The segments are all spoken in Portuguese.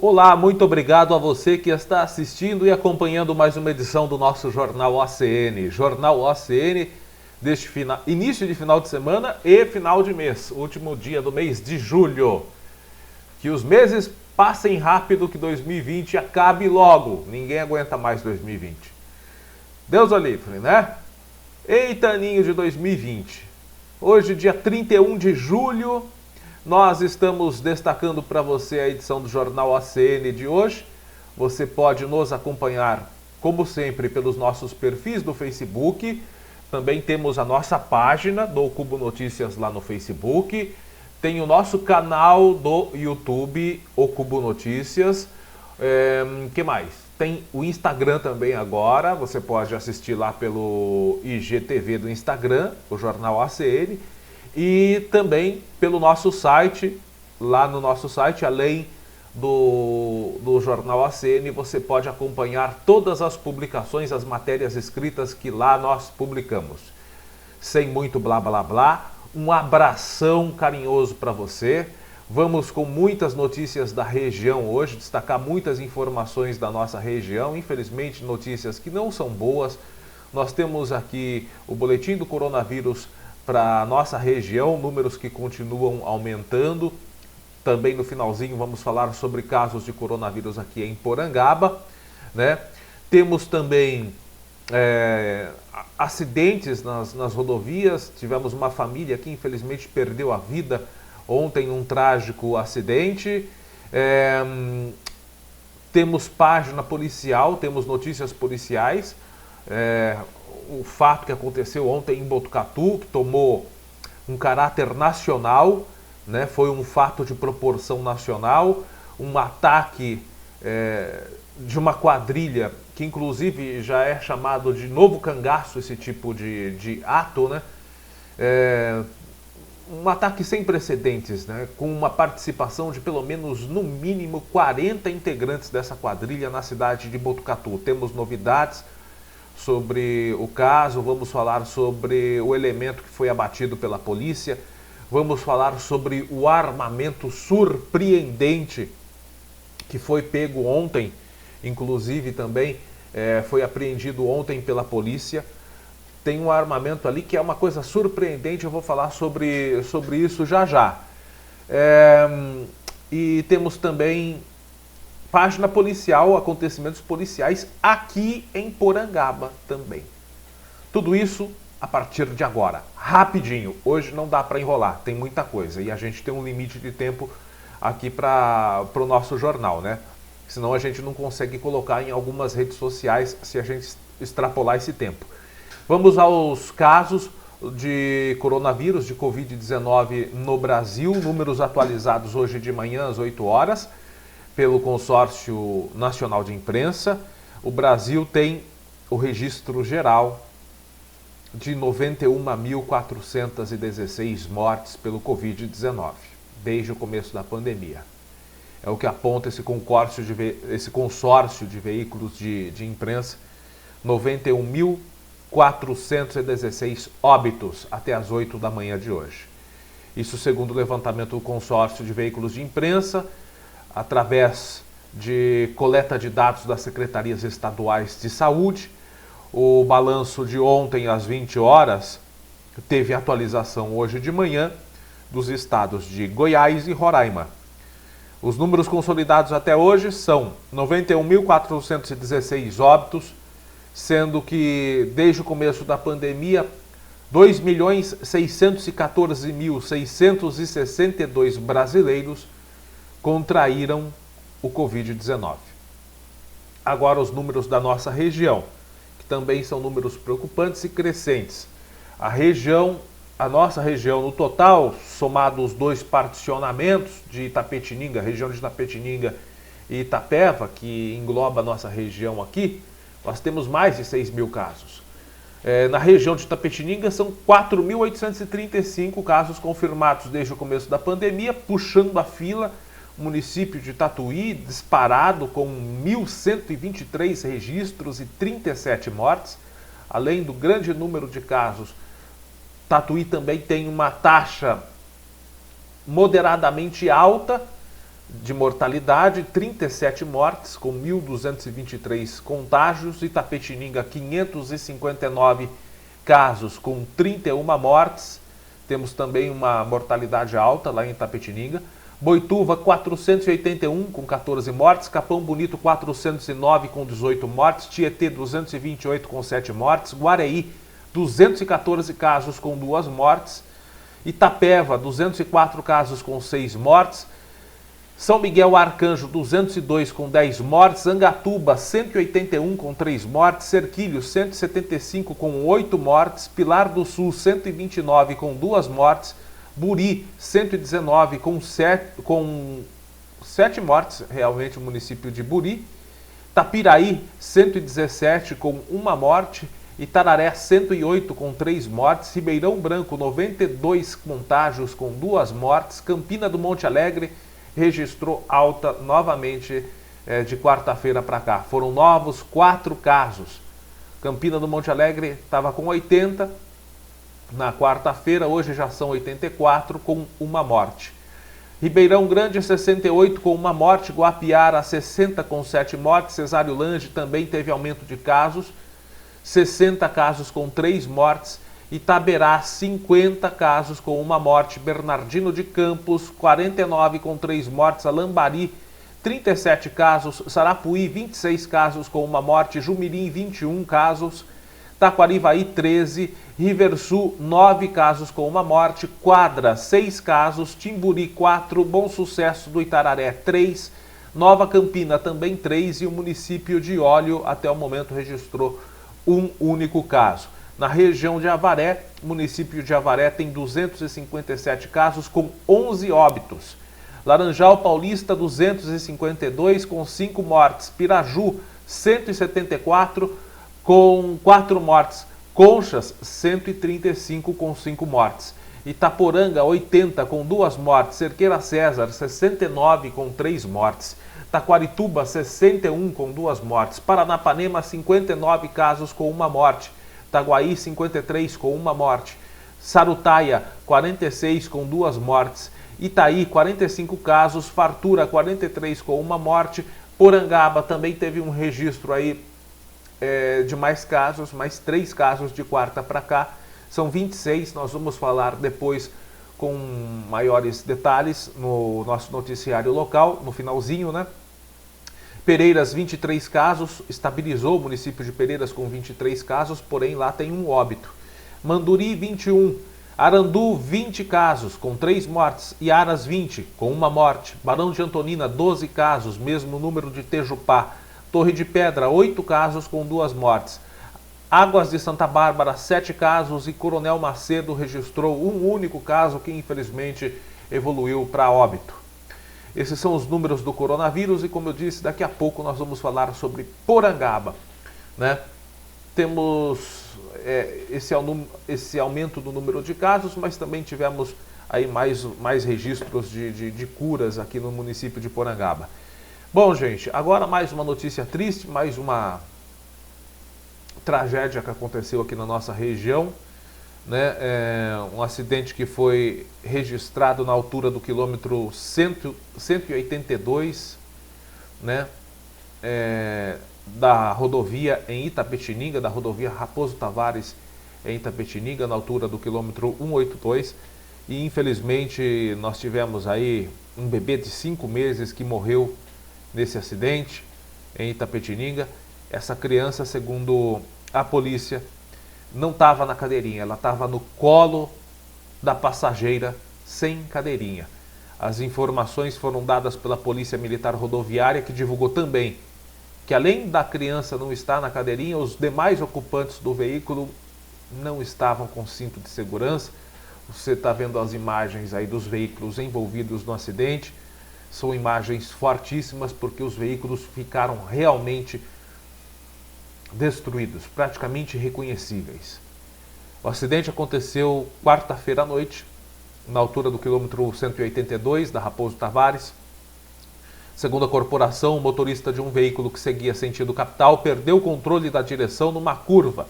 Olá, muito obrigado a você que está assistindo e acompanhando mais uma edição do nosso Jornal OCN. Jornal OCN deste início de final de semana e final de mês, último dia do mês de julho. Que os meses passem rápido, que 2020 acabe logo. Ninguém aguenta mais 2020. Deus o livre, né? Eita, aninho de 2020. Hoje, dia 31 de julho, nós estamos destacando para você a edição do Jornal OCN de hoje. Você pode nos acompanhar, como sempre, pelos nossos perfis do Facebook. Também temos a nossa página do Cubo Notícias lá no Facebook. Tem o nosso canal do YouTube, o Cubo Notícias. Que mais? Tem o Instagram também agora. Você pode assistir lá pelo IGTV do Instagram, o Jornal OCN. E também pelo nosso site, lá no nosso site, além do Jornal OCN, você pode acompanhar todas as publicações, as matérias escritas que lá nós publicamos. Sem muito blá blá blá, um abração carinhoso para você. Vamos com muitas notícias da região hoje, destacar muitas informações da nossa região, infelizmente notícias que não são boas. Nós temos aqui o boletim do coronavírus para a nossa região, números que continuam aumentando. Também no finalzinho vamos falar sobre casos de coronavírus aqui em Porangaba, né? Temos também acidentes nas rodovias. Tivemos uma família que infelizmente perdeu a vida ontem num trágico acidente. Temos página policial, temos notícias policiais. O fato que aconteceu ontem em Botucatu, que tomou um caráter nacional, né? Foi um fato de proporção nacional, um ataque de uma quadrilha, que inclusive já é chamado de novo cangaço, esse tipo de ato, né? Um ataque sem precedentes, né? Com uma participação de pelo menos, no mínimo, 40 integrantes dessa quadrilha na cidade de Botucatu. Temos novidades sobre o caso, vamos falar sobre o elemento que foi abatido pela polícia, vamos falar sobre o armamento surpreendente que foi pego ontem, inclusive também foi apreendido ontem pela polícia. Tem um armamento ali que é uma coisa surpreendente, eu vou falar sobre isso já já. E temos também página policial, acontecimentos policiais aqui em Porangaba também. Tudo isso a partir de agora, rapidinho. Hoje não dá para enrolar, tem muita coisa e a gente tem um limite de tempo aqui para o nosso jornal, né? Senão a gente não consegue colocar em algumas redes sociais se a gente extrapolar esse tempo. Vamos aos casos de coronavírus, de Covid-19 no Brasil, números atualizados hoje de manhã às 8 horas. Pelo Consórcio Nacional de Imprensa, o Brasil tem o registro geral de 91.416 mortes pelo Covid-19, desde o começo da pandemia. É o que aponta esse consórcio de veículos de imprensa, 91.416 óbitos até as 8 da manhã de hoje. Isso segundo o levantamento do consórcio de veículos de imprensa, através de coleta de dados das secretarias estaduais de saúde. O balanço de ontem às 20 horas teve atualização hoje de manhã dos estados de Goiás e Roraima. Os números consolidados até hoje são 91.416 óbitos, sendo que desde o começo da pandemia 2.614.662 brasileiros contraíram o Covid-19. Agora os números da nossa região, que também são números preocupantes e crescentes. A nossa região, no total, somado os dois particionamentos de Itapetininga, região de Itapetininga e Itapeva, que engloba a nossa região aqui, nós temos mais de 6 mil casos. Na região de Itapetininga são 4.835 casos confirmados desde o começo da pandemia, puxando a fila. O município de Tatuí disparado com 1.123 registros e 37 mortes. Além do grande número de casos, Tatuí também tem uma taxa moderadamente alta de mortalidade, 37 mortes, com 1.223 contágios. Itapetininga, 559 casos, com 31 mortes. Temos também uma mortalidade alta lá em Itapetininga. Boituva, 481, com 14 mortes. Capão Bonito, 409, com 18 mortes. Tietê, 228, com 7 mortes. Guareí, 214 casos, com 2 mortes. Itapeva, 204 casos, com 6 mortes. São Miguel Arcanjo, 202, com 10 mortes. Angatuba, 181, com 3 mortes. Serquilho, 175, com 8 mortes. Pilar do Sul, 129, com 2 mortes. Buri, 119, com 7 mortes, realmente o município de Buri. Tapiraí, 117, com 1 morte. Itararé, 108, com 3 mortes. Ribeirão Branco, 92 contágios, com 2 mortes. Campina do Monte Alegre registrou alta novamente de quarta-feira para cá. Foram novos 4 casos. Campina do Monte Alegre estava com 80 na quarta-feira, hoje já são 84, com 1 morte. Ribeirão Grande, 68, com 1 morte. Guapiara, 60, com 7 mortes. Cesário Lange também teve aumento de casos, 60 casos com 3 mortes. Itaberá, 50 casos com 1 morte. Bernardino de Campos, 49 com 3 mortes. Alambari, 37 casos. Sarapuí, 26 casos com 1 morte. Jumirim, 21 casos. Taquarivaí, 13. Riversul, 9 casos com 1 morte. Quadra, 6 casos. Timburi, 4. Bom Sucesso do Itararé, 3. Nova Campina, também 3. E o município de Olho, até o momento, registrou um único caso. Na região de Avaré, o município de Avaré tem 257 casos com 11 óbitos. Laranjal Paulista, 252 com 5 mortes. Piraju, 174 com 4 mortes. Conchas, 135 com 5 mortes. Itaporanga, 80 com 2 mortes. Cerqueira César, 69 com 3 mortes. Taquarituba, 61 com 2 mortes. Paranapanema, 59 casos com 1 morte. Itaguaí, 53 com 1 morte. Sarutaia, 46 com 2 mortes. Itaí, 45 casos. Fartura, 43 com 1 morte. Porangaba também teve um registro aí de mais casos, mais 3 casos de quarta para cá. São 26, nós vamos falar depois com maiores detalhes no nosso noticiário local, no finalzinho, né? Pereiras, 23 casos, estabilizou o município de Pereiras com 23 casos, porém lá tem um óbito. Manduri, 21. Arandu, 20 casos, com 3 mortes. Iaras, 20, com 1 morte. Barão de Antonina, 12 casos, mesmo número de Tejupá. Torre de Pedra, 8 casos, com 2 mortes. Águas de Santa Bárbara, 7 casos e Coronel Macedo registrou um único caso que infelizmente evoluiu para óbito. Esses são os números do coronavírus e, como eu disse, daqui a pouco nós vamos falar sobre Porangaba, né? Temos esse aumento do número de casos, mas também tivemos aí mais registros de curas aqui no município de Porangaba. Bom, gente, agora mais uma notícia triste, mais uma tragédia que aconteceu aqui na nossa região, né? Um acidente que foi registrado na altura do quilômetro 182, né? Da rodovia em Itapetininga, da rodovia Raposo Tavares em Itapetininga, na altura do quilômetro 182. E infelizmente nós tivemos aí um bebê de 5 meses que morreu nesse acidente em Itapetininga. Essa criança, segundo a polícia, não estava na cadeirinha, ela estava no colo da passageira sem cadeirinha. As informações foram dadas pela Polícia Militar Rodoviária, que divulgou também que, além da criança não estar na cadeirinha, os demais ocupantes do veículo não estavam com cinto de segurança. Você está vendo as imagens aí dos veículos envolvidos no acidente. São imagens fortíssimas porque os veículos ficaram realmente destruídos, praticamente irreconhecíveis. O acidente aconteceu quarta-feira à noite, na altura do quilômetro 182 da Raposo Tavares. Segundo a corporação, o motorista de um veículo que seguia sentido capital perdeu o controle da direção numa curva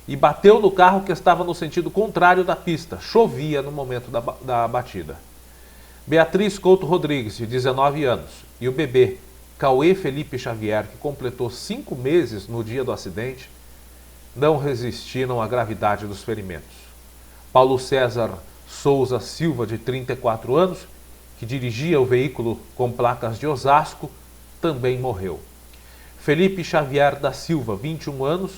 e bateu no carro que estava no sentido contrário da pista. Chovia no momento da batida. Beatriz Couto Rodrigues, de 19 anos, e o bebê Cauê Felipe Xavier, que completou 5 meses no dia do acidente, não resistiram à gravidade dos ferimentos. Paulo César Souza Silva, de 34 anos, que dirigia o veículo com placas de Osasco, também morreu. Felipe Xavier da Silva, 21 anos,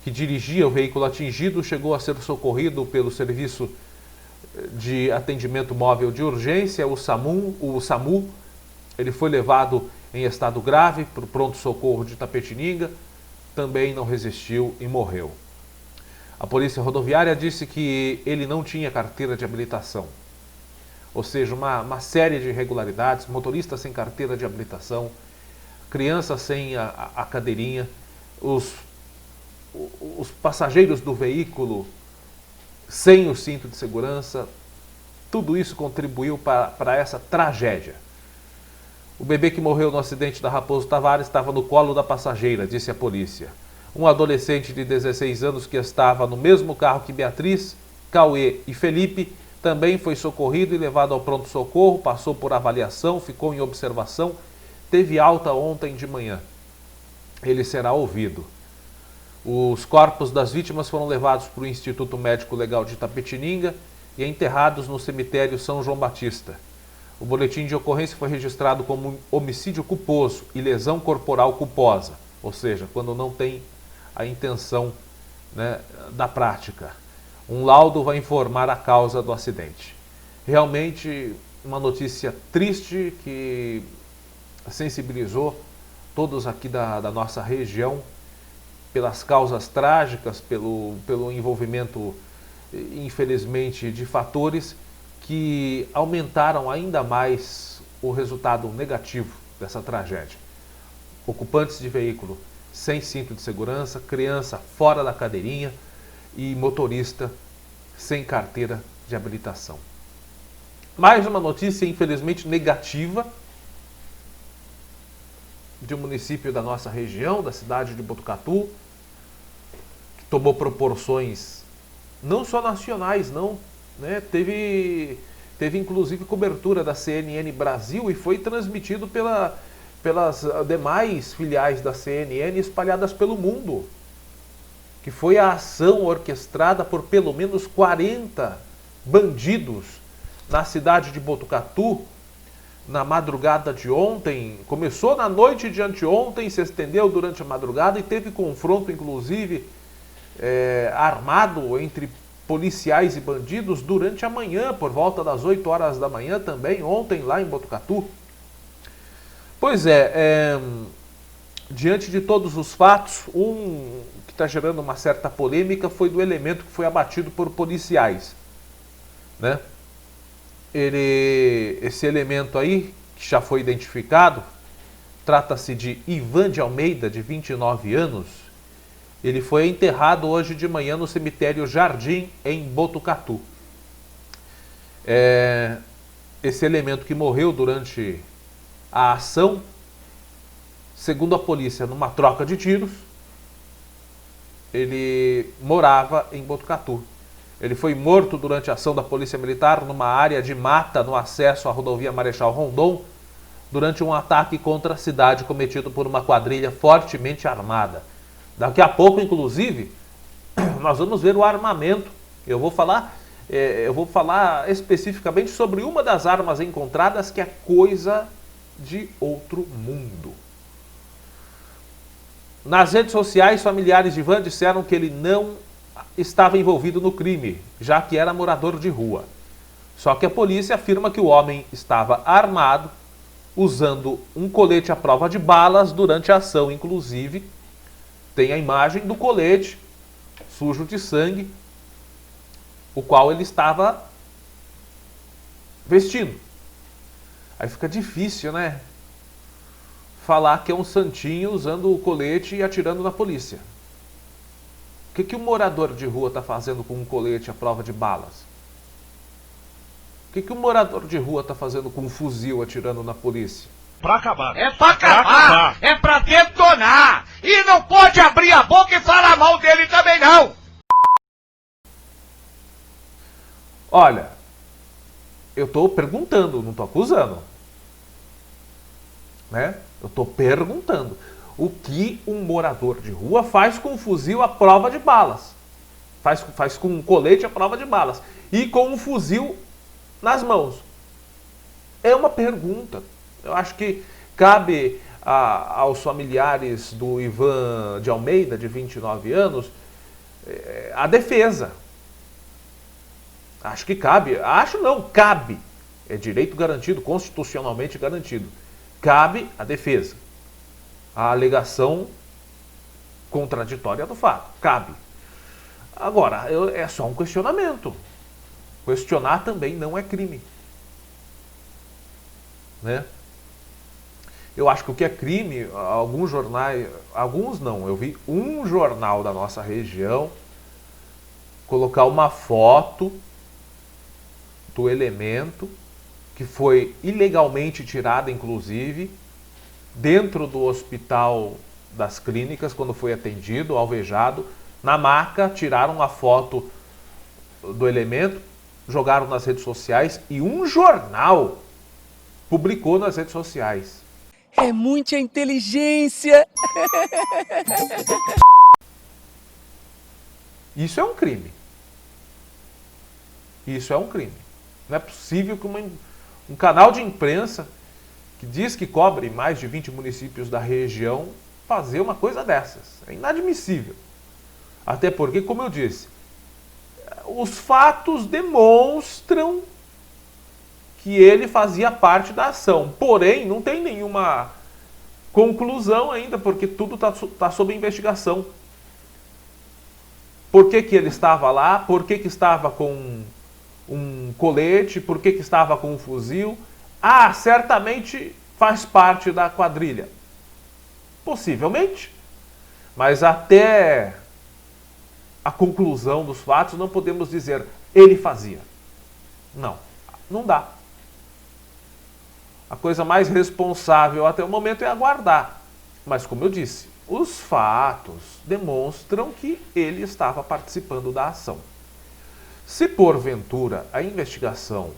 que dirigia o veículo atingido, chegou a ser socorrido pelo Serviço de Atendimento Móvel de Urgência, o SAMU. Ele foi levado em estado grave para o pronto-socorro de Itapetininga, também não resistiu e morreu. A Polícia Rodoviária disse que ele não tinha carteira de habilitação, ou seja, uma série de irregularidades, motorista sem carteira de habilitação, criança sem a cadeirinha, os passageiros do veículo sem o cinto de segurança, tudo isso contribuiu para essa tragédia. O bebê que morreu no acidente da Raposo Tavares estava no colo da passageira, disse a polícia. Um adolescente de 16 anos que estava no mesmo carro que Beatriz, Cauê e Felipe também foi socorrido e levado ao pronto-socorro, passou por avaliação, ficou em observação, teve alta ontem de manhã. Ele será ouvido. Os corpos das vítimas foram levados para o Instituto Médico Legal de Itapetininga e enterrados no cemitério São João Batista. O boletim de ocorrência foi registrado como homicídio culposo e lesão corporal culposa, ou seja, quando não tem a intenção, né, da prática. Um laudo vai informar a causa do acidente. Realmente uma notícia triste que sensibilizou todos aqui da nossa região, pelas causas trágicas, pelo envolvimento, infelizmente, de fatores que aumentaram ainda mais o resultado negativo dessa tragédia. Ocupantes de veículo sem cinto de segurança, criança fora da cadeirinha e motorista sem carteira de habilitação. Mais uma notícia, infelizmente, negativa de um município da nossa região, da cidade de Botucatu, tomou proporções não só nacionais, não, né? Teve inclusive cobertura da CNN Brasil e foi transmitido pelas demais filiais da CNN espalhadas pelo mundo, que foi a ação orquestrada por pelo menos 40 bandidos na cidade de Botucatu, na madrugada de ontem. Começou na noite de anteontem, se estendeu durante a madrugada e teve confronto, inclusive, armado entre policiais e bandidos durante a manhã, por volta das 8 horas da manhã também, ontem lá em Botucatu. Pois diante de todos os fatos, um que está gerando uma certa polêmica foi do elemento que foi abatido por policiais, né? Esse elemento aí, que já foi identificado, trata-se de Ivan de Almeida, de 29 anos. Ele foi enterrado hoje de manhã no cemitério Jardim, em Botucatu. Esse elemento que morreu durante a ação, segundo a polícia, numa troca de tiros, ele morava em Botucatu. Ele foi morto durante a ação da Polícia Militar numa área de mata no acesso à rodovia Marechal Rondon, durante um ataque contra a cidade cometido por uma quadrilha fortemente armada. Daqui a pouco, inclusive, nós vamos ver o armamento. Eu vou falar especificamente sobre uma das armas encontradas, que é coisa de outro mundo. Nas redes sociais, familiares de Ivan disseram que ele não estava envolvido no crime, já que era morador de rua. Só que a polícia afirma que o homem estava armado, usando um colete à prova de balas durante a ação. Inclusive, tem a imagem do colete sujo de sangue, o qual ele estava vestindo. Aí fica difícil, né? Falar que é um santinho usando o colete e atirando na polícia. O que um morador de rua está fazendo com um colete à prova de balas? O que um morador de rua está fazendo com um fuzil atirando na polícia? Pra acabar. É pra acabar, é pra detonar. E não pode abrir a boca e falar mal dele também não. Olha, Eu estou perguntando, não estou acusando. Né? Eu estou perguntando o que um morador de rua faz com um fuzil à prova de balas. Faz com um colete à prova de balas. E com um fuzil nas mãos. É uma pergunta. Eu acho que cabe aos familiares do Ivan de Almeida, de 29 anos, a defesa. Acho que cabe. Acho não, cabe. É direito garantido, constitucionalmente garantido. Cabe a defesa. A alegação contraditória do fato. Cabe. Agora, é só um questionamento. Questionar também não é crime. Né? Eu acho que o que é crime, alguns jornais, alguns não, eu vi um jornal da nossa região colocar uma foto do elemento que foi ilegalmente tirada, inclusive, dentro do Hospital das Clínicas, quando foi atendido, alvejado. Na maca, tiraram a foto do elemento, jogaram nas redes sociais e um jornal publicou nas redes sociais. É muita inteligência! Isso é um crime. Isso é um crime. Não é possível que um canal de imprensa que diz que cobre mais de 20 municípios da região fazer uma coisa dessas. É inadmissível. Até porque, como eu disse, os fatos demonstram que ele fazia parte da ação. Porém, não tem nenhuma conclusão ainda, porque tudo está sob investigação. Por que ele estava lá? Por que estava com um colete? Por que estava com um fuzil? Ah, certamente faz parte da quadrilha. Possivelmente. Mas até a conclusão dos fatos não podemos dizer ele fazia. Não, não dá. A coisa mais responsável até o momento é aguardar. Mas como eu disse, os fatos demonstram que ele estava participando da ação. Se porventura a investigação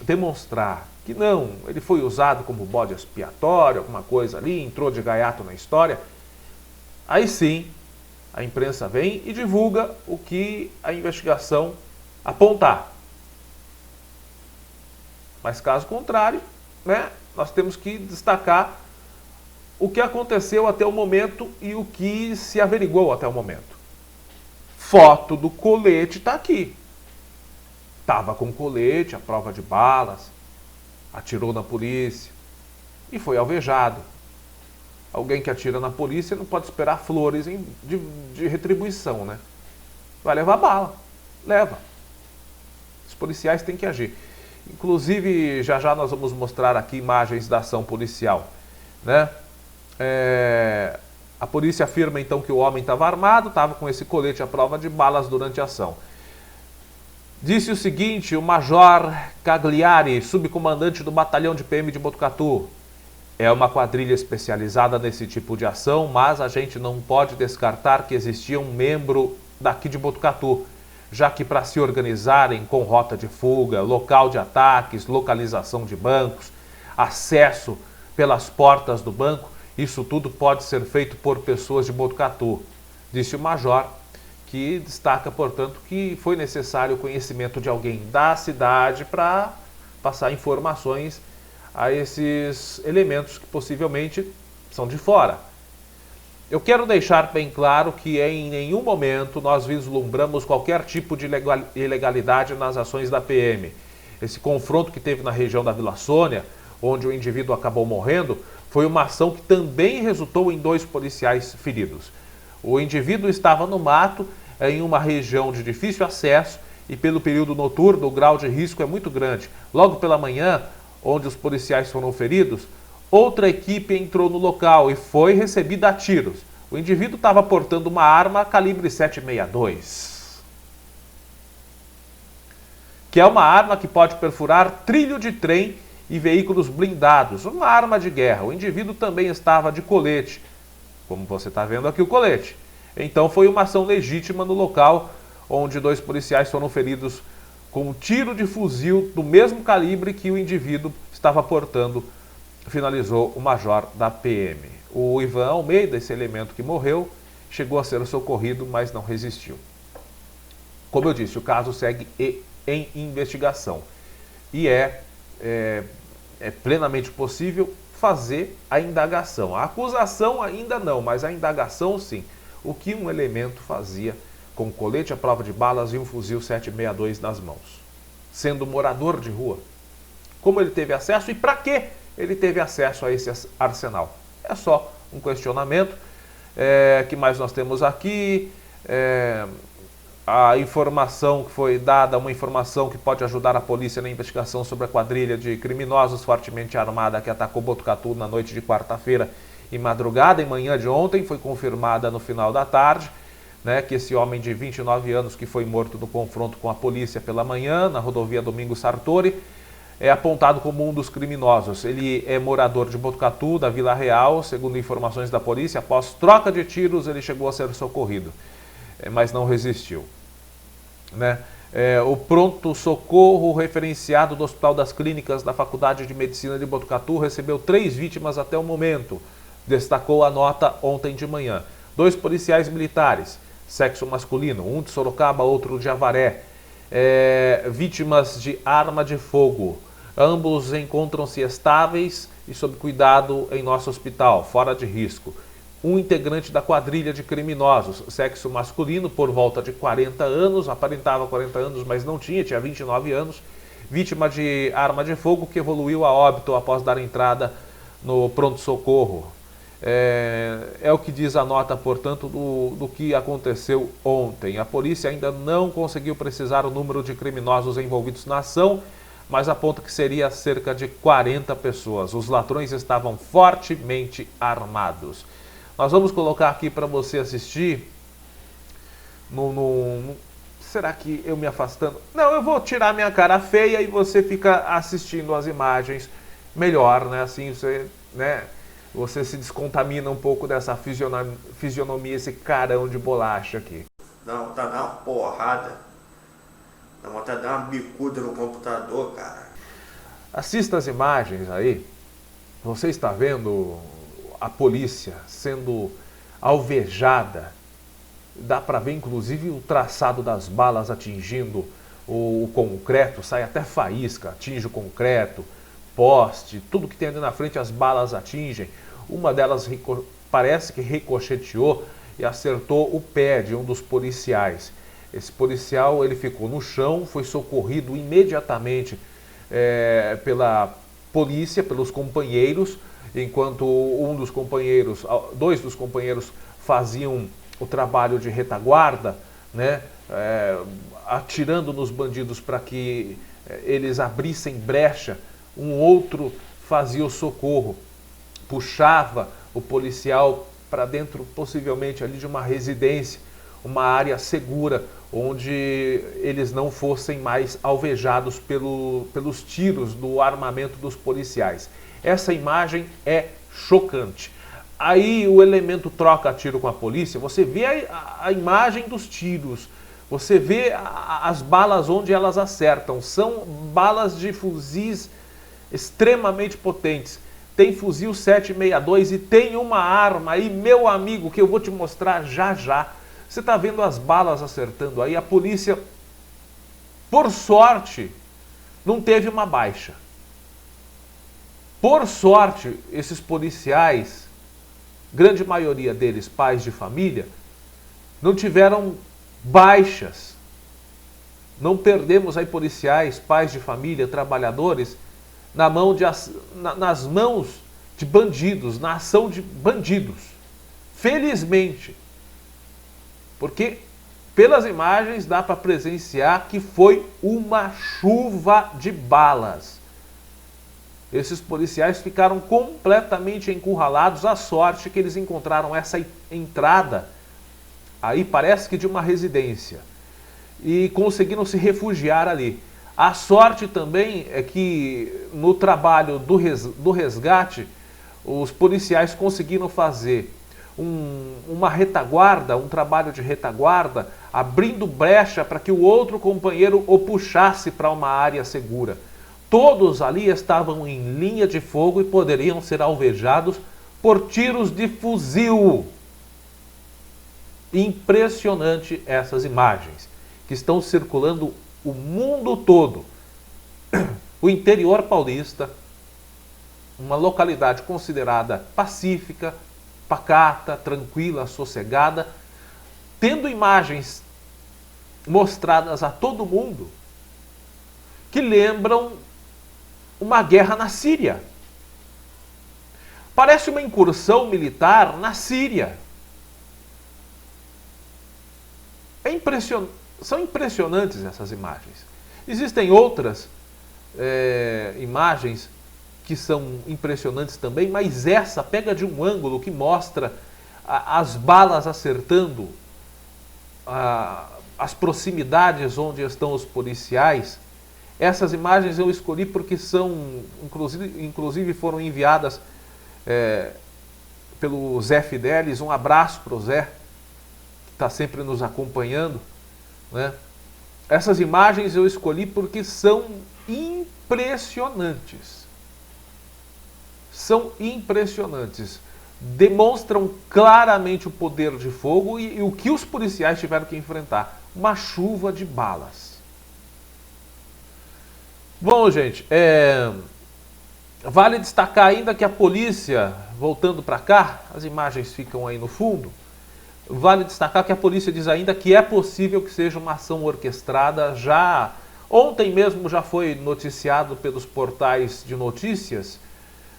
demonstrar que não, ele foi usado como bode expiatório, alguma coisa ali, entrou de gaiato na história, aí sim a imprensa vem e divulga o que a investigação apontar. Mas caso contrário, né, nós temos que destacar o que aconteceu até o momento e o que se averiguou até o momento. Foto do colete está aqui. Estava com colete, a prova de balas, atirou na polícia e foi alvejado. Alguém que atira na polícia não pode esperar flores de retribuição, né? Vai levar bala. Leva. Os policiais têm que agir. Inclusive, já nós vamos mostrar aqui imagens da ação policial, né? A polícia afirma então que o homem estava armado, estava com esse colete à prova de balas durante a ação. Disse o seguinte, o Major Cagliari, subcomandante do batalhão de PM de Botucatu: é uma quadrilha especializada nesse tipo de ação, mas a gente não pode descartar que existia um membro daqui de Botucatu, já que para se organizarem com rota de fuga, local de ataques, localização de bancos, acesso pelas portas do banco, isso tudo pode ser feito por pessoas de Botucatu, disse o Major, que destaca, portanto, que foi necessário o conhecimento de alguém da cidade para passar informações a esses elementos que possivelmente são de fora. Eu quero deixar bem claro que em nenhum momento nós vislumbramos qualquer tipo de ilegalidade nas ações da PM. Esse confronto que teve na região da Vila Sônia, onde o indivíduo acabou morrendo, foi uma ação que também resultou em 2 policiais feridos. O indivíduo estava no mato, em uma região de difícil acesso, e pelo período noturno o grau de risco é muito grande. Logo pela manhã, onde os policiais foram feridos, outra equipe entrou no local e foi recebida a tiros. O indivíduo estava portando uma arma calibre 7,62, que é uma arma que pode perfurar trilho de trem e veículos blindados, uma arma de guerra. O indivíduo também estava de colete, como você está vendo aqui o colete. Então foi uma ação legítima no local onde 2 policiais foram feridos com um tiro de fuzil do mesmo calibre que o indivíduo estava portando, finalizou o major da PM. O Ivan Almeida, esse elemento que morreu, chegou a ser socorrido, mas não resistiu. Como eu disse, o caso segue em investigação e é plenamente possível fazer a indagação. A acusação ainda não, mas a indagação sim. O que um elemento fazia com colete à prova de balas e um fuzil 762 nas mãos, sendo morador de rua? Como ele teve acesso e para que ele teve acesso a esse arsenal? É só um questionamento. Que mais nós temos aqui? A informação que foi dada, uma informação que pode ajudar a polícia na investigação sobre a quadrilha de criminosos fortemente armada que atacou Botucatu na noite de quarta-feira e madrugada e manhã de ontem, foi confirmada no final da tarde, né, que esse homem de 29 anos que foi morto no confronto com a polícia pela manhã na rodovia Domingos Sartori é apontado como um dos criminosos. Ele é morador de Botucatu, da Vila Real. Segundo informações da polícia, após troca de tiros ele chegou a ser socorrido, mas não resistiu, né? O pronto-socorro referenciado do Hospital das Clínicas da Faculdade de Medicina de Botucatu recebeu 3 vítimas até o momento, destacou a nota ontem de manhã. 2 policiais militares, sexo masculino, um de Sorocaba, outro de Avaré, vítimas de arma de fogo. Ambos encontram-se estáveis e sob cuidado em nosso hospital, fora de risco. Um integrante da quadrilha de criminosos, sexo masculino, por volta de 40 anos, aparentava 40 anos, mas não tinha 29 anos, vítima de arma de fogo que evoluiu a óbito após dar entrada no pronto-socorro. É o que diz a nota, portanto, do que aconteceu ontem. A polícia ainda não conseguiu precisar o número de criminosos envolvidos na ação, mas aponta que seria cerca de 40 pessoas. Os ladrões estavam fortemente armados. Nós vamos colocar aqui para você assistir. Será que eu me afastando? Não, eu vou tirar minha cara feia e você fica assistindo as imagens melhor, né? Assim você, né? Você se descontamina um pouco dessa fisionomia, esse carão de bolacha aqui. Não, tá dando uma porrada. Dá vontade de dar uma bicuda no computador, cara. Assista as imagens aí. Você está vendo a polícia sendo alvejada. Dá para ver inclusive o traçado das balas atingindo o concreto, sai até faísca, atinge o concreto, poste, tudo que tem ali na frente as balas atingem. Uma delas parece que ricocheteou e acertou o pé de um dos policiais. Esse policial ele ficou no chão, foi socorrido imediatamente pela polícia, pelos companheiros, enquanto dois dos companheiros faziam o trabalho de retaguarda, né, atirando nos bandidos para que eles abrissem brecha. Um outro fazia o socorro, puxava o policial para dentro, possivelmente ali de uma residência, uma área segura, onde eles não fossem mais alvejados pelos tiros do armamento dos policiais. Essa imagem é chocante. Aí o elemento troca tiro com a polícia, você vê a imagem dos tiros, você vê as balas onde elas acertam. São balas de fuzis extremamente potentes. Tem fuzil 762 e tem uma arma aí, meu amigo, que eu vou te mostrar já já. Você está vendo as balas acertando aí. A polícia, por sorte, não teve uma baixa. Por sorte, esses policiais, grande maioria deles pais de família, não tiveram baixas. Não perdemos aí policiais, pais de família, trabalhadores, nas mãos de bandidos, na ação de bandidos. Felizmente. Porque pelas imagens dá para presenciar que foi uma chuva de balas. Esses policiais ficaram completamente encurralados. A sorte que eles encontraram essa entrada, aí parece que de uma residência, e conseguiram se refugiar ali. A sorte também é que no trabalho do resgate, os policiais conseguiram fazer uma retaguarda, um trabalho de retaguarda, abrindo brecha para que o outro companheiro o puxasse para uma área segura. Todos ali estavam em linha de fogo e poderiam ser alvejados por tiros de fuzil. Impressionante essas imagens que estão circulando o mundo todo. O interior paulista, uma localidade considerada pacífica, pacata, tranquila, sossegada, tendo imagens mostradas a todo mundo que lembram uma guerra na Síria. Parece uma incursão militar na Síria. São impressionantes essas imagens. Existem outras imagens que são impressionantes também, mas essa pega de um ângulo que mostra as balas acertando as proximidades onde estão os policiais. Essas imagens eu escolhi porque são, inclusive foram enviadas pelo Zé Fidelis. Um abraço para o Zé, que está sempre nos acompanhando, né? Essas imagens eu escolhi porque são impressionantes. São impressionantes. Demonstram claramente o poder de fogo e o que os policiais tiveram que enfrentar. Uma chuva de balas. Bom, gente, vale destacar ainda que a polícia, voltando para cá, as imagens ficam aí no fundo, vale destacar que a polícia diz ainda que é possível que seja uma ação orquestrada. Ontem mesmo já foi noticiado pelos portais de notícias,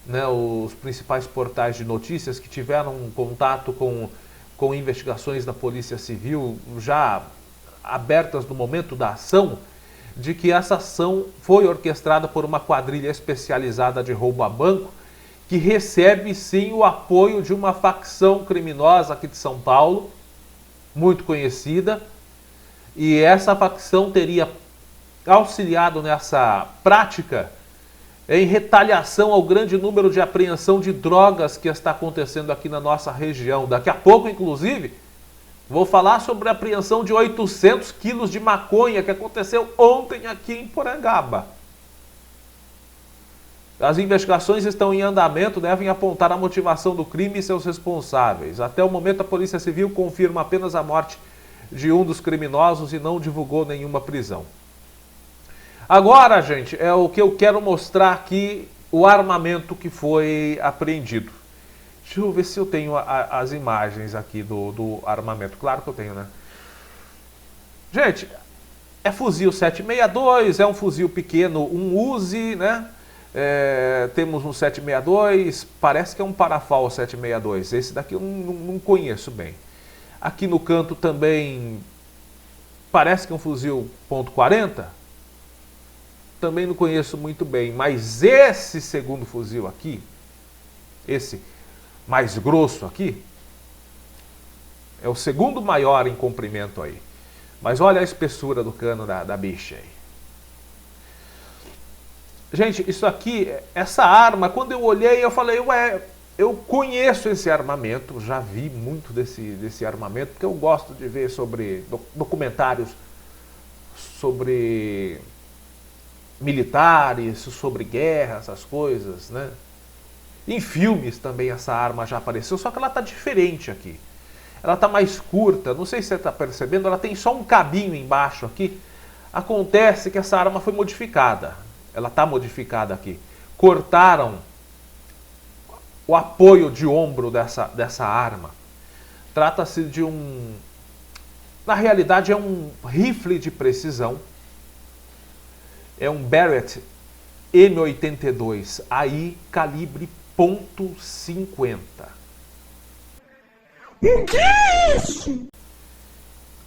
né, os principais portais de notícias que tiveram contato com investigações da Polícia Civil já abertas no momento da ação, de que essa ação foi orquestrada por uma quadrilha especializada de roubo a banco, que recebe sim o apoio de uma facção criminosa aqui de São Paulo, muito conhecida, e essa facção teria auxiliado nessa prática em retaliação ao grande número de apreensão de drogas que está acontecendo aqui na nossa região. Daqui a pouco, inclusive, vou falar sobre a apreensão de 800 quilos de maconha que aconteceu ontem aqui em Porangaba. As investigações estão em andamento, devem apontar a motivação do crime e seus responsáveis. Até o momento, a Polícia Civil confirma apenas a morte de um dos criminosos e não divulgou nenhuma prisão. Agora, gente, é o que eu quero mostrar aqui, o armamento que foi apreendido. Deixa eu ver se eu tenho as imagens aqui do armamento. Claro que eu tenho, né? Gente, é fuzil 762, é um fuzil pequeno, um Uzi, né? Temos um 762, parece que é um Parafal 762. Esse daqui eu não conheço bem. Aqui no canto também parece que é um fuzil .40. Também não conheço muito bem, mas esse segundo fuzil aqui, esse mais grosso aqui, é o segundo maior em comprimento aí. Mas olha a espessura do cano da bicha aí. Gente, isso aqui, essa arma, quando eu olhei, eu falei, ué, eu conheço esse armamento, já vi muito desse armamento, porque eu gosto de ver sobre documentários sobre militares, sobre guerra, essas coisas, né? Em filmes também essa arma já apareceu, só que ela está diferente aqui. Ela está mais curta, não sei se você está percebendo, ela tem só um cabinho embaixo aqui. Acontece que essa arma foi modificada, ela está modificada aqui. Cortaram o apoio de ombro dessa arma. Trata-se de na realidade é um rifle de precisão. É um Barrett M82, aí calibre .50. O que é isso?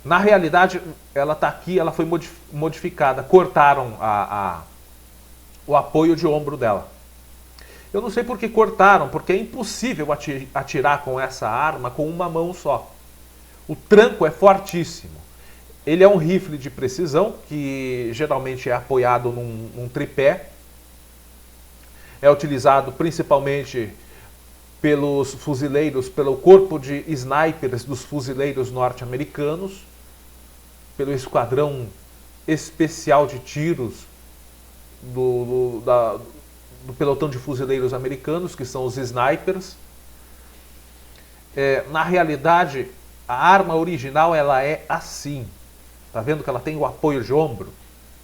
Na realidade, ela está aqui, ela foi modificada. Cortaram o apoio de ombro dela. Eu não sei por que cortaram, porque é impossível atirar com essa arma com uma mão só. O tranco é fortíssimo. Ele é um rifle de precisão, que geralmente é apoiado num tripé. É utilizado principalmente pelos fuzileiros, pelo corpo de snipers dos fuzileiros norte-americanos, pelo esquadrão especial de tiros do pelotão de fuzileiros americanos, que são os snipers. Na realidade, a arma original ela é assim. Tá vendo que ela tem o apoio de ombro?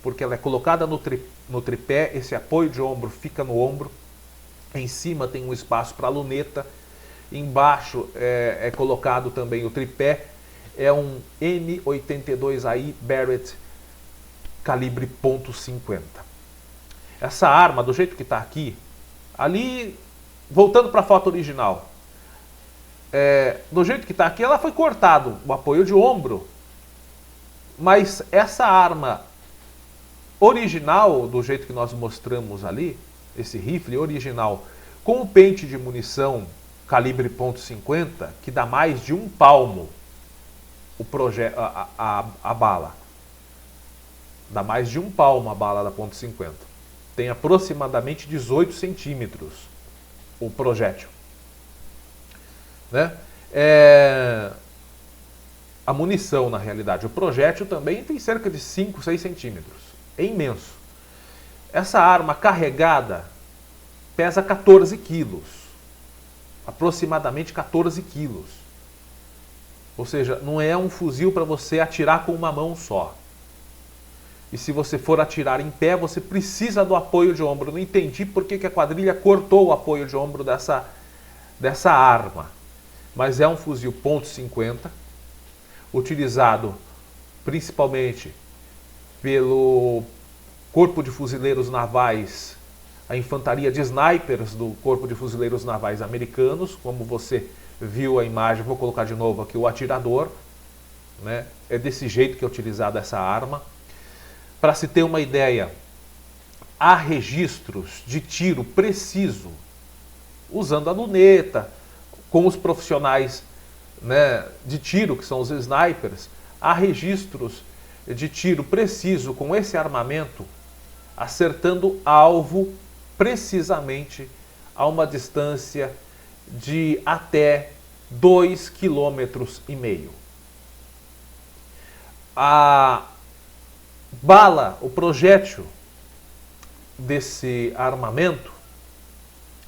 Porque ela é colocada no tripé, esse apoio de ombro fica no ombro. Em cima tem um espaço para a luneta. Embaixo é colocado também o tripé. É um M82AI Barrett calibre .50. Essa arma, do jeito que está aqui, ali, voltando para a foto original, do jeito que está aqui, ela foi cortado o apoio de ombro, mas essa arma original, do jeito que nós mostramos ali, esse rifle original, com o pente de munição calibre .50, que dá mais de um palmo a bala. Dá mais de um palmo a bala da .50. Tem aproximadamente 18 centímetros o projétil. Né? A munição, na realidade. O projétil também tem cerca de 5, 6 centímetros. É imenso. Essa arma carregada pesa 14 quilos. Aproximadamente 14 quilos. Ou seja, não é um fuzil para você atirar com uma mão só. E se você for atirar em pé, você precisa do apoio de ombro. Não entendi por que a quadrilha cortou o apoio de ombro dessa arma. Mas é um fuzil .50, utilizado principalmente pelo Corpo de Fuzileiros Navais, a infantaria de snipers do Corpo de Fuzileiros Navais americanos, como você viu a imagem, vou colocar de novo aqui o atirador, né? É desse jeito que é utilizada essa arma. Para se ter uma ideia, há registros de tiro preciso, usando a luneta, com os profissionais, né, de tiro, que são os snipers. Há registros de tiro preciso com esse armamento, acertando alvo precisamente a uma distância de até 2,5 km. A bala, o projétil desse armamento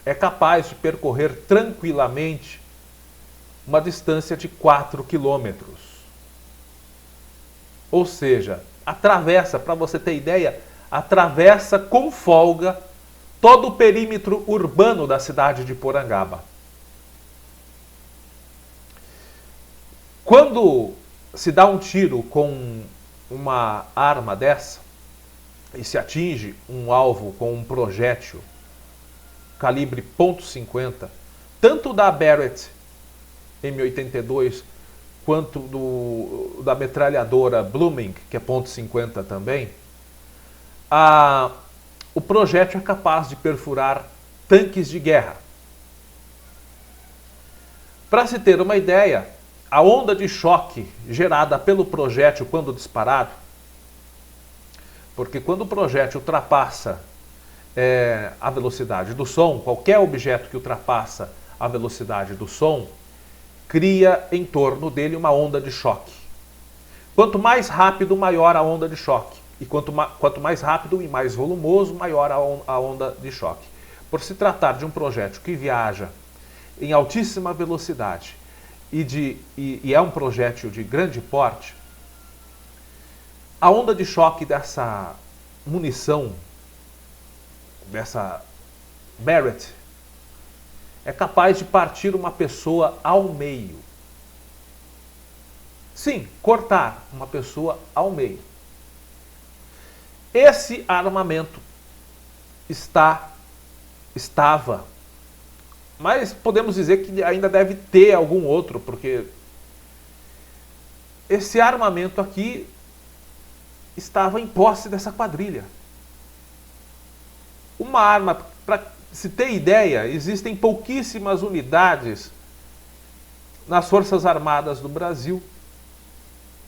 é capaz de percorrer tranquilamente uma distância de 4 km. Ou seja, atravessa, para você ter ideia, atravessa com folga todo o perímetro urbano da cidade de Porangaba. Quando se dá um tiro com uma arma dessa e se atinge um alvo com um projétil calibre .50, tanto da Barrett M82 quanto da metralhadora Blooming, que é .50 também, o projétil é capaz de perfurar tanques de guerra. Para se ter uma ideia, a onda de choque gerada pelo projétil quando disparado, porque quando o projétil ultrapassa a velocidade do som, qualquer objeto que ultrapassa a velocidade do som, cria em torno dele uma onda de choque. Quanto mais rápido, maior a onda de choque. E quanto mais rápido e mais volumoso, maior a onda de choque. Por se tratar de um projétil que viaja em altíssima velocidade e é um projétil de grande porte, a onda de choque dessa munição, dessa Barrett, é capaz de partir uma pessoa ao meio. Sim, cortar uma pessoa ao meio. Esse armamento estava, mas podemos dizer que ainda deve ter algum outro, porque esse armamento aqui estava em posse dessa quadrilha. Uma arma, para se ter ideia, existem pouquíssimas unidades nas Forças Armadas do Brasil.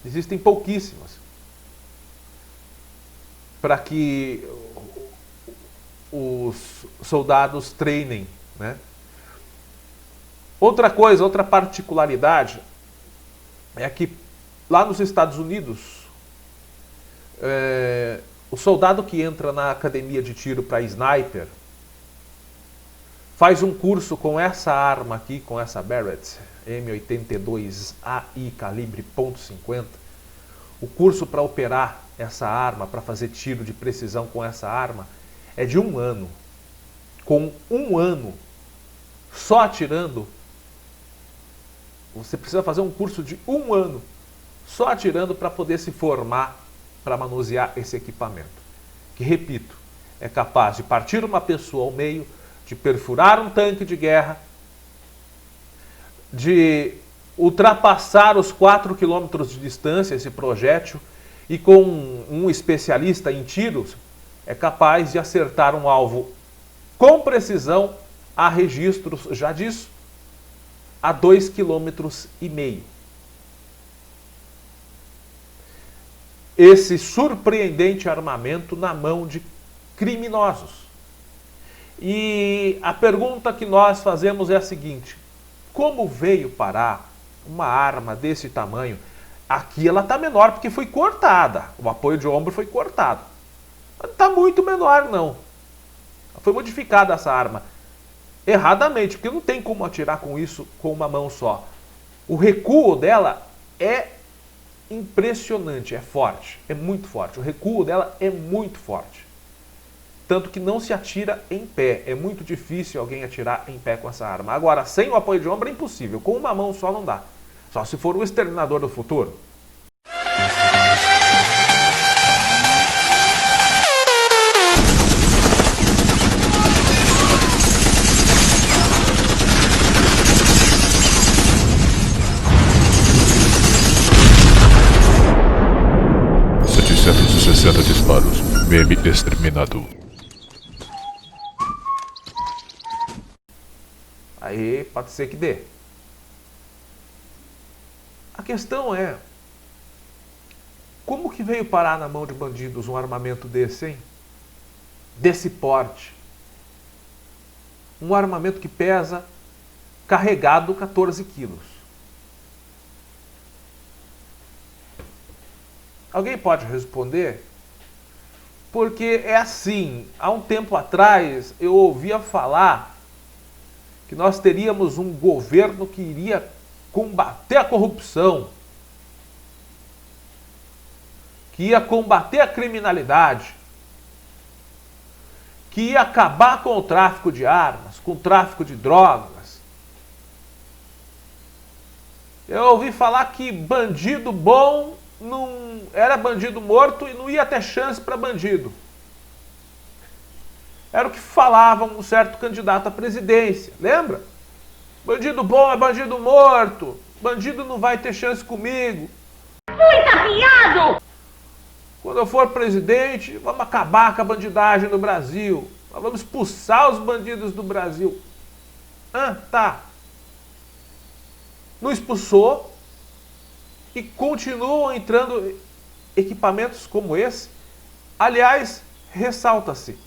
Existem pouquíssimas. Para que os soldados treinem, né? Outra coisa, outra particularidade é que lá nos Estados Unidos, o soldado que entra na academia de tiro para sniper faz um curso com essa arma aqui, com essa Barrett M82AI calibre .50. O curso para operar essa arma, para fazer tiro de precisão com essa arma, é de 1 ano. Com 1 ano, só atirando, você precisa fazer um curso de 1 ano, só atirando para poder se formar, para manusear esse equipamento. Que, repito, é capaz de partir uma pessoa ao meio, de perfurar um tanque de guerra, de ultrapassar os 4 quilômetros de distância esse projétil, e com um especialista em tiros, é capaz de acertar um alvo com precisão, há registros já disso, a 2,5 quilômetros. Esse surpreendente armamento na mão de criminosos. E a pergunta que nós fazemos é a seguinte: como veio parar uma arma desse tamanho? Aqui ela está menor porque foi cortada, o apoio de ombro foi cortado. Não está muito menor não. Foi modificada essa arma erradamente, porque não tem como atirar com isso com uma mão só. O recuo dela é impressionante, é forte, é muito forte. O recuo dela é muito forte. Tanto que não se atira em pé. É muito difícil alguém atirar em pé com essa arma. Agora, sem o apoio de ombro é impossível. Com uma mão só não dá. Só se for o Exterminador do Futuro. Disparos, meme exterminado. Aí pode ser que dê. A questão é, como que veio parar na mão de bandidos um armamento desse, hein? Desse porte. Um armamento que pesa, carregado, 14 quilos. Alguém pode responder? Porque é assim, há um tempo atrás eu ouvia falar que nós teríamos um governo que iria combater a corrupção, que ia combater a criminalidade, que ia acabar com o tráfico de armas, com o tráfico de drogas. Eu ouvi falar que bandido bom não era bandido morto e não ia ter chance para bandido. Era o que falava um certo candidato à presidência, lembra? Bandido bom é bandido morto, bandido não vai ter chance comigo. Muito afiado! Quando eu for presidente, vamos acabar com a bandidagem no Brasil. Nós vamos expulsar os bandidos do Brasil. Ah, tá. Não expulsou e continuam entrando equipamentos como esse. Aliás, ressalta-se,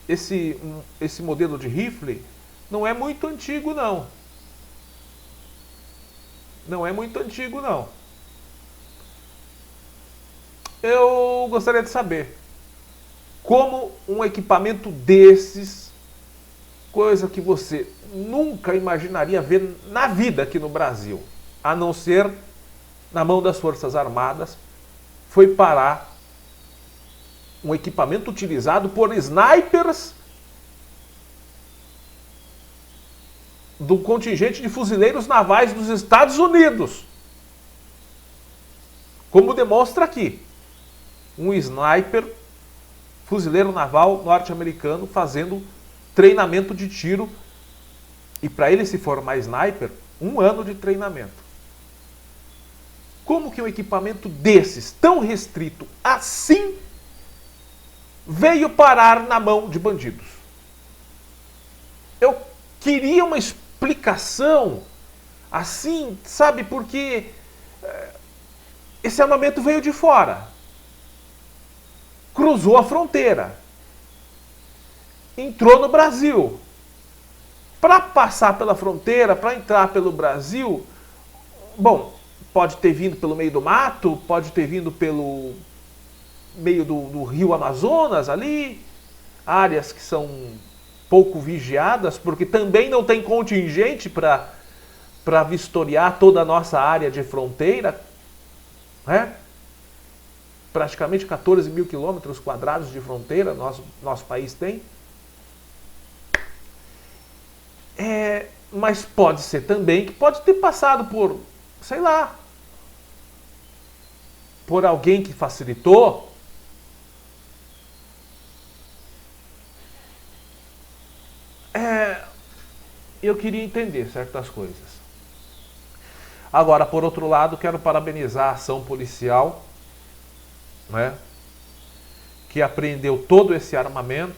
esse modelo de rifle não é muito antigo, não. Não é muito antigo, não. Eu gostaria de saber como um equipamento desses, coisa que você nunca imaginaria ver na vida aqui no Brasil, a não ser na mão das Forças Armadas, foi parar um equipamento utilizado por snipers do contingente de fuzileiros navais dos Estados Unidos. Como demonstra aqui, um sniper, fuzileiro naval norte-americano, fazendo treinamento de tiro. E para ele se formar sniper, 1 ano de treinamento. Como que um equipamento desses, tão restrito assim, veio parar na mão de bandidos? Eu queria uma explicação assim, sabe, porque esse armamento veio de fora, cruzou a fronteira, entrou no Brasil, para passar pela fronteira, para entrar pelo Brasil, bom, pode ter vindo pelo meio do mato, pode ter vindo pelo meio do rio Amazonas ali, áreas que são pouco vigiadas, porque também não tem contingente para vistoriar toda a nossa área de fronteira, né? Praticamente 14 mil quilômetros quadrados de fronteira nosso país tem. Mas pode ser também que pode ter passado por, sei lá, por alguém que facilitou. Eu queria entender certas coisas. Agora, por outro lado, quero parabenizar a ação policial, né, que apreendeu todo esse armamento.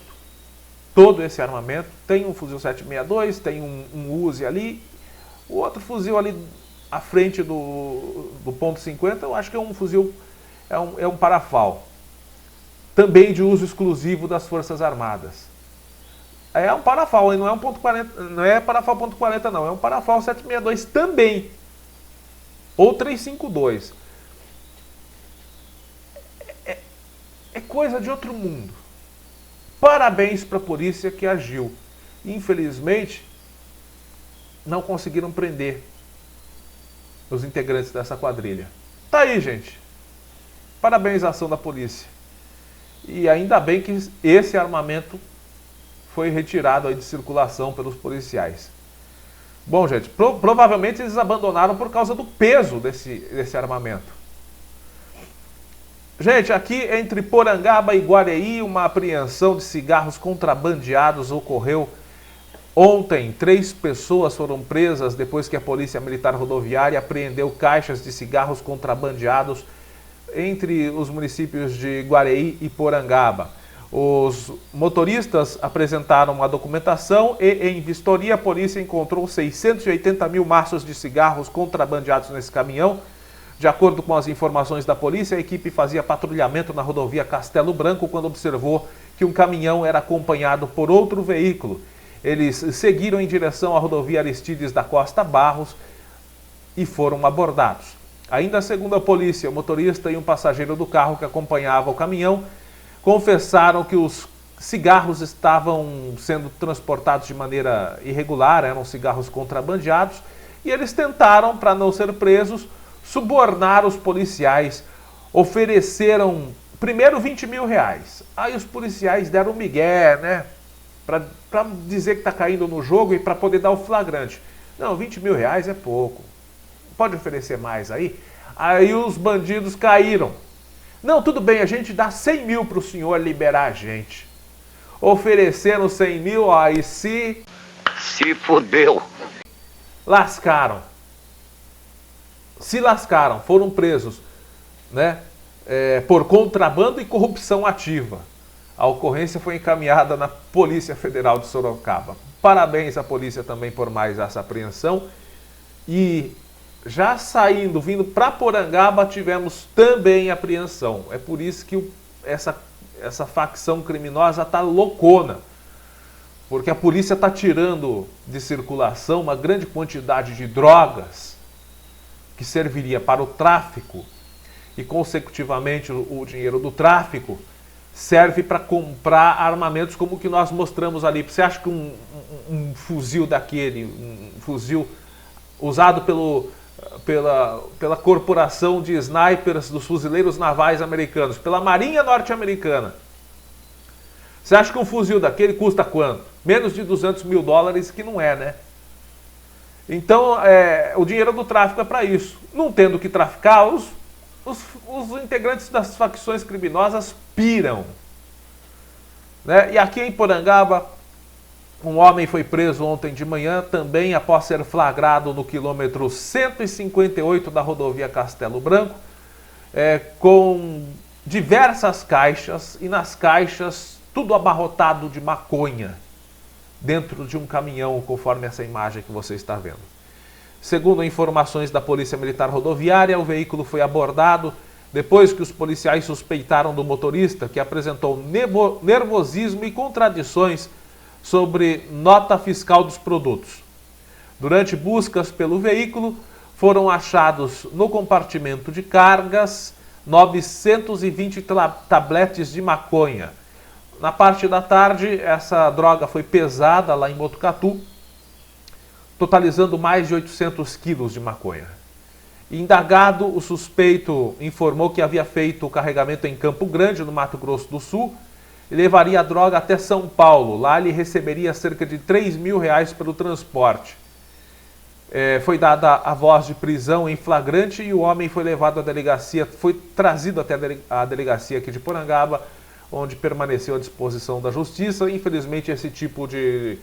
Tem um fuzil 7.62, tem um Uzi ali, o outro fuzil ali à frente do ponto .50, eu acho que é um fuzil, é um parafal, também de uso exclusivo das Forças Armadas. É um parafal, não é um ponto .40, não é parafal ponto .40 não, é um parafal 7.62 também, ou 3.52. É coisa de outro mundo. Parabéns para a polícia que agiu. Infelizmente, não conseguiram prender os integrantes dessa quadrilha. Tá aí, gente. Parabéns à ação da polícia. E ainda bem que esse armamento foi retirado aí de circulação pelos policiais. Bom, gente, provavelmente eles abandonaram por causa do peso desse armamento. Gente, aqui entre Porangaba e Guareí, uma apreensão de cigarros contrabandeados ocorreu ontem. 3 pessoas foram presas depois que a Polícia Militar Rodoviária apreendeu caixas de cigarros contrabandeados entre os municípios de Guareí e Porangaba. Os motoristas apresentaram a documentação e, em vistoria, a polícia encontrou 680 mil maços de cigarros contrabandeados nesse caminhão. De acordo com as informações da polícia, a equipe fazia patrulhamento na rodovia Castelo Branco quando observou que um caminhão era acompanhado por outro veículo. Eles seguiram em direção à rodovia Aristides da Costa Barros e foram abordados. Ainda segundo a polícia, o motorista e um passageiro do carro que acompanhava o caminhão confessaram que os cigarros estavam sendo transportados de maneira irregular, eram cigarros contrabandeados, e eles tentaram, para não ser presos, subornar os policiais, ofereceram primeiro 20 mil reais. Aí os policiais deram migué, né? Para dizer que está caindo no jogo e para poder dar o flagrante. Não, 20 mil reais é pouco. Pode oferecer mais aí? Aí os bandidos caíram. Não, tudo bem, a gente dá 100 mil para o senhor liberar a gente. Ofereceram 100 mil, aí se fudeu. Lascaram. Se lascaram, foram presos, né, por contrabando e corrupção ativa. A ocorrência foi encaminhada na Polícia Federal de Sorocaba. Parabéns à polícia também por mais essa apreensão. E já vindo para Porangaba, tivemos também apreensão. É por isso que essa facção criminosa está loucona. Porque a polícia está tirando de circulação uma grande quantidade de drogas que serviria para o tráfico e, consecutivamente, o dinheiro do tráfico serve para comprar armamentos como o que nós mostramos ali. Você acha que um fuzil daquele, um fuzil usado pela corporação de snipers dos fuzileiros navais americanos, pela Marinha Norte-Americana, você acha que um fuzil daquele custa quanto? Menos de 200 mil dólares, que não é, né? Então, o dinheiro do tráfico é para isso. Não tendo que traficar, os integrantes das facções criminosas piram. Né? E aqui em Porangaba, um homem foi preso ontem de manhã, também após ser flagrado no quilômetro 158 da rodovia Castelo Branco, com diversas caixas, e nas caixas tudo abarrotado de maconha, dentro de um caminhão, conforme essa imagem que você está vendo. Segundo informações da Polícia Militar Rodoviária, o veículo foi abordado depois que os policiais suspeitaram do motorista, que apresentou nervosismo e contradições sobre nota fiscal dos produtos. Durante buscas pelo veículo, foram achados no compartimento de cargas 920 tabletes de maconha. Na parte da tarde, essa droga foi pesada lá em Botucatu, totalizando mais de 800 quilos de maconha. Indagado, o suspeito informou que havia feito o carregamento em Campo Grande, no Mato Grosso do Sul, e levaria a droga até São Paulo. Lá ele receberia cerca de R$3.000 pelo transporte. Foi dada a voz de prisão em flagrante e o homem foi levado à delegacia, foi trazido até a delegacia aqui de Porangaba, onde permaneceu à disposição da justiça. Infelizmente, esse tipo de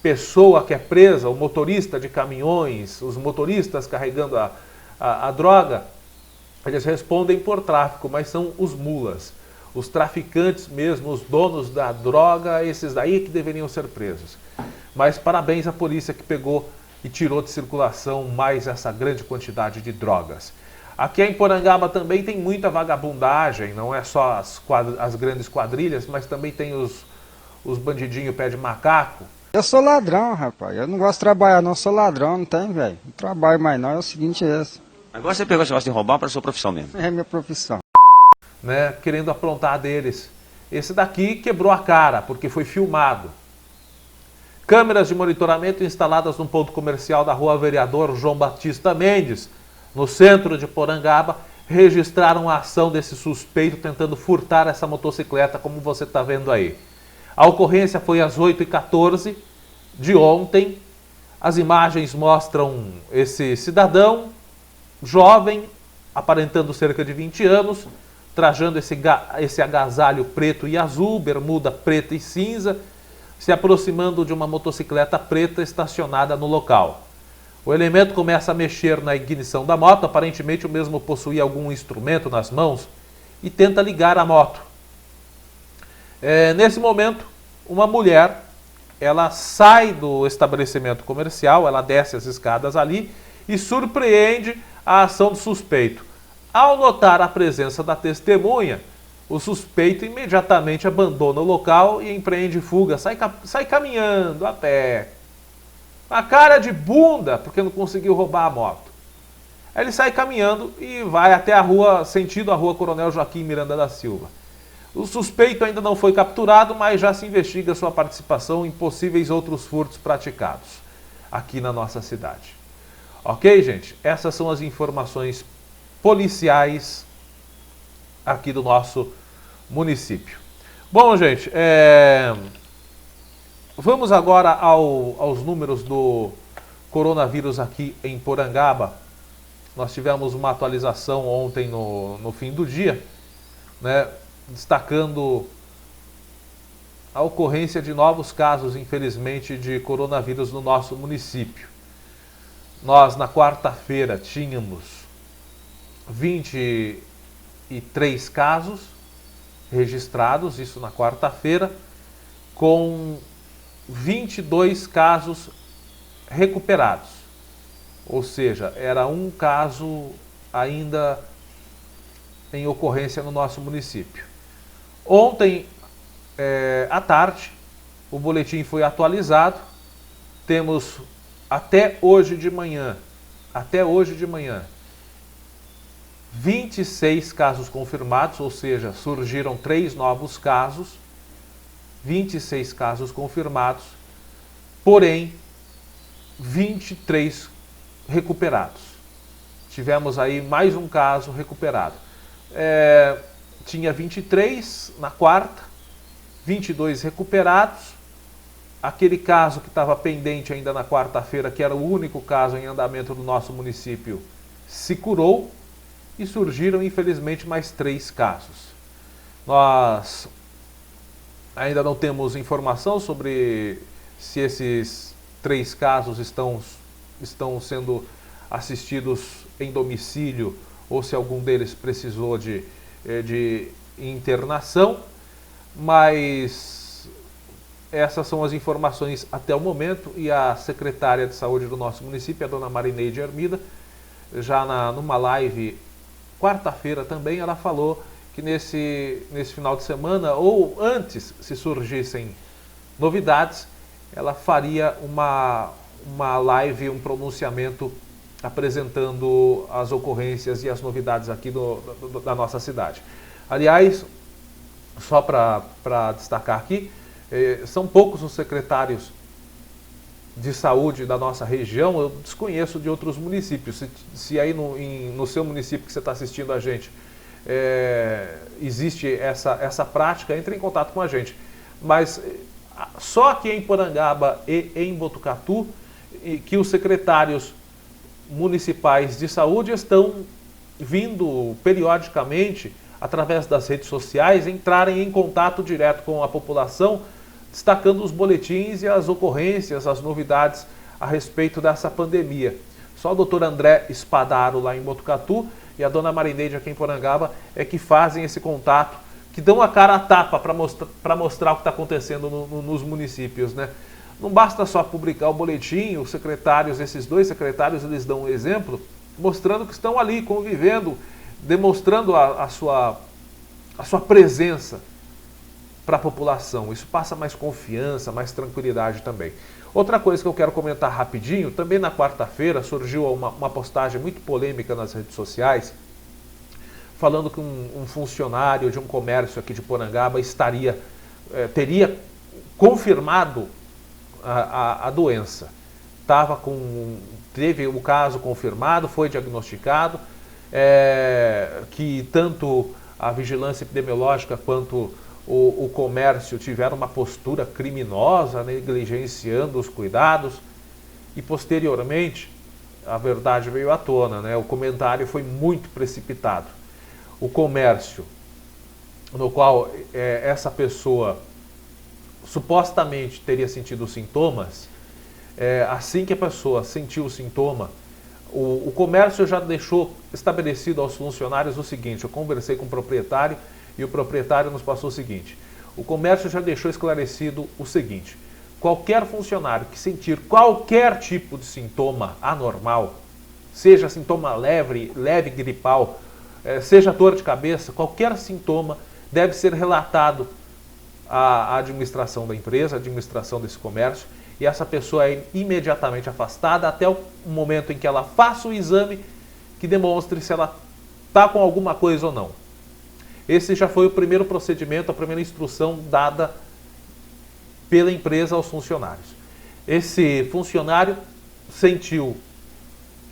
pessoa que é presa, o motorista de caminhões, os motoristas carregando a droga, eles respondem por tráfico, mas são os mulas. Os traficantes mesmo, os donos da droga, esses daí que deveriam ser presos. Mas parabéns à polícia que pegou e tirou de circulação mais essa grande quantidade de drogas. Aqui em Porangaba também tem muita vagabundagem, não é só as grandes quadrilhas, mas também tem os bandidinhos pé de macaco. Eu sou ladrão, rapaz. Eu não gosto de trabalhar não, sou ladrão, não tem, velho. Não trabalho mais não, é o seguinte esse. Agora você pegou esse negócio de roubar para a sua profissão mesmo. É minha profissão. Né, querendo aprontar deles. Esse daqui quebrou a cara, porque foi filmado. Câmeras de monitoramento instaladas no ponto comercial da rua Vereador João Batista Mendes, no centro de Porangaba, registraram a ação desse suspeito tentando furtar essa motocicleta, como você está vendo aí. A ocorrência foi às 8h14 de ontem. As imagens mostram esse cidadão jovem, aparentando cerca de 20 anos, trajando esse agasalho preto e azul, bermuda preta e cinza, se aproximando de uma motocicleta preta estacionada no local. O elemento começa a mexer na ignição da moto, aparentemente o mesmo possuía algum instrumento nas mãos, e tenta ligar a moto. Nesse momento, uma mulher, ela sai do estabelecimento comercial, ela desce as escadas ali e surpreende a ação do suspeito. Ao notar a presença da testemunha, o suspeito imediatamente abandona o local e empreende fuga, sai caminhando a pé. A cara de bunda, porque não conseguiu roubar a moto. Aí ele sai caminhando e vai até a rua, sentido a rua Coronel Joaquim Miranda da Silva. O suspeito ainda não foi capturado, mas já se investiga sua participação em possíveis outros furtos praticados aqui na nossa cidade. Ok, gente? Essas são as informações policiais aqui do nosso município. Bom, gente, vamos agora aos números do coronavírus aqui em Porangaba. Nós tivemos uma atualização ontem no fim do dia, né, destacando a ocorrência de novos casos, infelizmente, de coronavírus no nosso município. Nós, na quarta-feira, tínhamos 23 casos registrados, isso na quarta-feira, com 22 casos recuperados. Ou seja, era um caso ainda em ocorrência no nosso município. Ontem, à tarde, o boletim foi atualizado. Temos até hoje de manhã, 26 casos confirmados, ou seja, surgiram 3 novos casos, 26 casos confirmados, porém 23 recuperados. Tivemos aí mais um caso recuperado. Tinha 23 na quarta, 22 recuperados. Aquele caso que estava pendente ainda na quarta-feira, que era o único caso em andamento do nosso município, se curou e surgiram, infelizmente, mais 3 casos. Nós ainda não temos informação sobre se esses 3 casos estão sendo assistidos em domicílio ou se algum deles precisou de internação, mas essas são as informações até o momento. E a secretária de saúde do nosso município, a dona Marineide Armida, já numa live quarta-feira também, ela falou que nesse final de semana, ou antes, se surgissem novidades, ela faria uma live, um pronunciamento apresentando as ocorrências e as novidades aqui da nossa cidade. Aliás, só para destacar aqui, são poucos os secretários de saúde da nossa região, eu desconheço de outros municípios. Se aí no seu município que você está assistindo a gente, existe essa prática, entre em contato com a gente. Mas só aqui em Porangaba e em Botucatu, que os secretários municipais de saúde estão vindo periodicamente, através das redes sociais, entrarem em contato direto com a população, destacando os boletins e as ocorrências, as novidades a respeito dessa pandemia. Só o doutor André Spadaro lá em Botucatu e a dona Marineide aqui em Porangaba é que fazem esse contato, que dão a cara a tapa para mostrar o que está acontecendo nos municípios, né? Não basta só publicar o boletim, os secretários, esses dois secretários, eles dão um exemplo, mostrando que estão ali convivendo, demonstrando a sua presença para a população. Isso passa mais confiança, mais tranquilidade também. Outra coisa que eu quero comentar rapidinho, também na quarta-feira surgiu uma postagem muito polêmica nas redes sociais, falando que um funcionário de um comércio aqui de Porangaba teria confirmado a doença. Teve o caso confirmado, foi diagnosticado, que tanto a vigilância epidemiológica quanto o comércio tiveram uma postura criminosa, negligenciando os cuidados, e posteriormente a verdade veio à tona, né? O comentário foi muito precipitado. O comércio, no qual essa pessoa supostamente teria sentido os sintomas, assim que a pessoa sentiu o sintoma, o comércio já deixou estabelecido aos funcionários o seguinte: eu conversei com o proprietário e o proprietário nos passou o seguinte: o comércio já deixou esclarecido o seguinte: qualquer funcionário que sentir qualquer tipo de sintoma anormal, seja sintoma leve gripal, seja dor de cabeça, qualquer sintoma deve ser relatado à administração da empresa, à administração desse comércio, e essa pessoa é imediatamente afastada até o momento em que ela faça o exame que demonstre se ela está com alguma coisa ou não. Esse já foi o primeiro procedimento, a primeira instrução dada pela empresa aos funcionários. Esse funcionário sentiu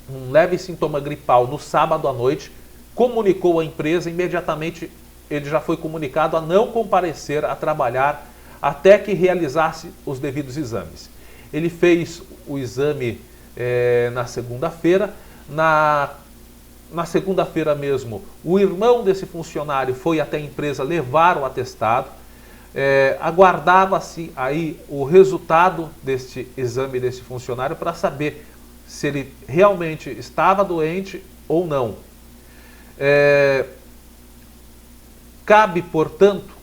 um leve sintoma gripal no sábado à noite, comunicou à empresa, imediatamente ele já foi comunicado a não comparecer a trabalhar até que realizasse os devidos exames. Ele fez o exame na segunda-feira. Na segunda-feira mesmo, o irmão desse funcionário foi até a empresa levar o atestado. Aguardava-se aí o resultado deste exame desse funcionário para saber se ele realmente estava doente ou não. Cabe, portanto,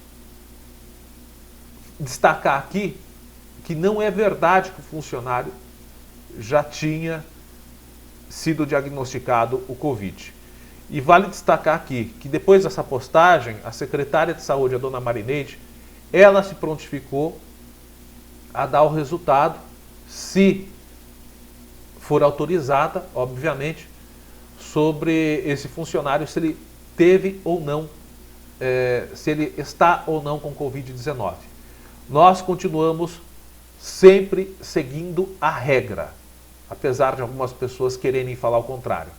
destacar aqui que não é verdade que o funcionário já tinha sido diagnosticado o Covid. E vale destacar aqui que depois dessa postagem, a secretária de saúde, a dona Marineide, ela se prontificou a dar o resultado, se for autorizada, obviamente, sobre esse funcionário, se ele teve ou não, se ele está ou não com Covid-19. Nós continuamos sempre seguindo a regra, apesar de algumas pessoas quererem falar o contrário,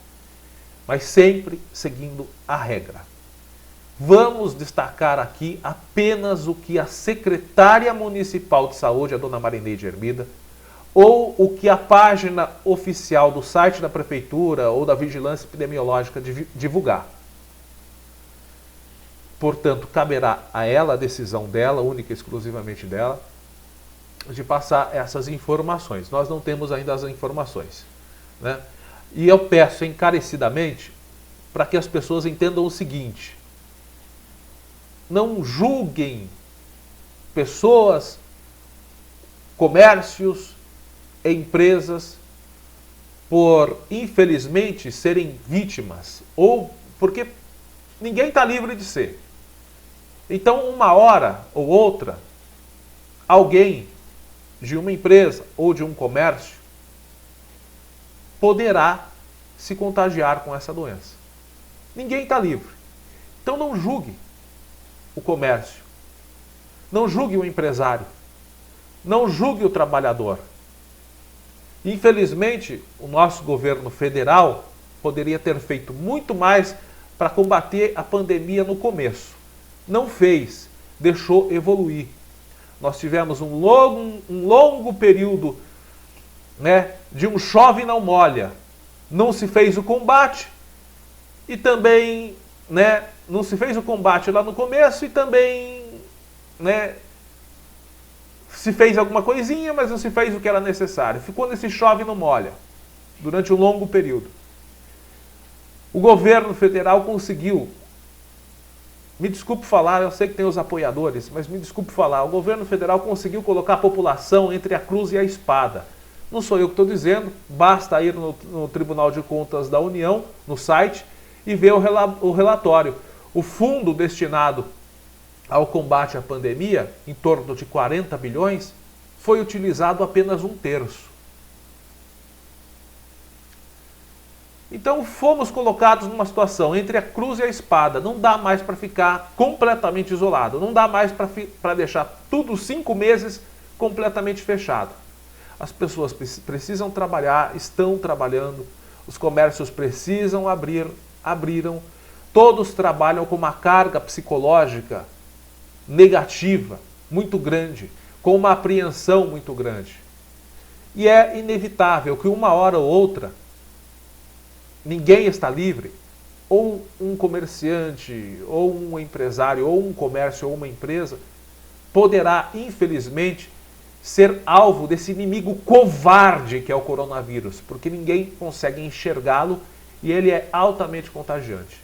mas sempre seguindo a regra. Vamos destacar aqui apenas o que a secretária municipal de saúde, a dona Marineide Hermida, ou o que a página oficial do site da prefeitura ou da vigilância epidemiológica divulgar. Portanto, caberá a ela a decisão dela, única e exclusivamente dela, de passar essas informações. Nós não temos ainda as informações, né? E eu peço encarecidamente para que as pessoas entendam o seguinte: não julguem pessoas, comércios, empresas por, infelizmente, serem vítimas, ou porque ninguém está livre de ser. Então, uma hora ou outra, alguém de uma empresa ou de um comércio poderá se contagiar com essa doença. Ninguém está livre. Então não julgue o comércio, não julgue o empresário, não julgue o trabalhador. Infelizmente, o nosso governo federal poderia ter feito muito mais para combater a pandemia no começo. Não fez, deixou evoluir. Nós tivemos um longo período, de um chove e não molha. Não se fez o combate e também, não se fez o combate lá no começo e também, se fez alguma coisinha, mas não se fez o que era necessário. Ficou nesse chove e não molha durante um longo período. O governo federal conseguiu, me desculpe falar, eu sei que tem os apoiadores, mas me desculpe falar, o governo federal conseguiu colocar a população entre a cruz e a espada. Não sou eu que estou dizendo, basta ir no Tribunal de Contas da União, no site, e ver o relatório. O fundo destinado ao combate à pandemia, em torno de 40 bilhões, foi utilizado apenas 1/3. Então fomos colocados numa situação entre a cruz e a espada. Não dá mais para ficar completamente isolado. Não dá mais para deixar tudo 5 meses completamente fechado. As pessoas precisam trabalhar, estão trabalhando. Os comércios precisam abrir, abriram. Todos trabalham com uma carga psicológica negativa muito grande, com uma apreensão muito grande. E é inevitável que uma hora ou outra ninguém está livre, ou um comerciante, ou um empresário, ou um comércio, ou uma empresa, poderá, infelizmente, ser alvo desse inimigo covarde que é o coronavírus, porque ninguém consegue enxergá-lo e ele é altamente contagiante.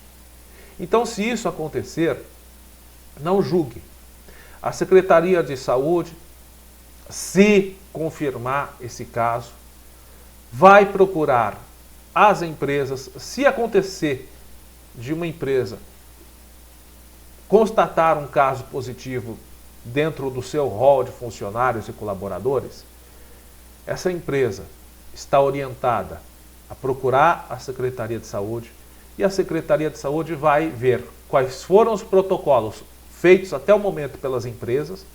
Então, se isso acontecer, não julgue. A Secretaria de Saúde, se confirmar esse caso, vai procurar as empresas, se acontecer de uma empresa constatar um caso positivo dentro do seu rol de funcionários e colaboradores, essa empresa está orientada a procurar a Secretaria de Saúde e a Secretaria de Saúde vai ver quais foram os protocolos feitos até o momento pelas empresas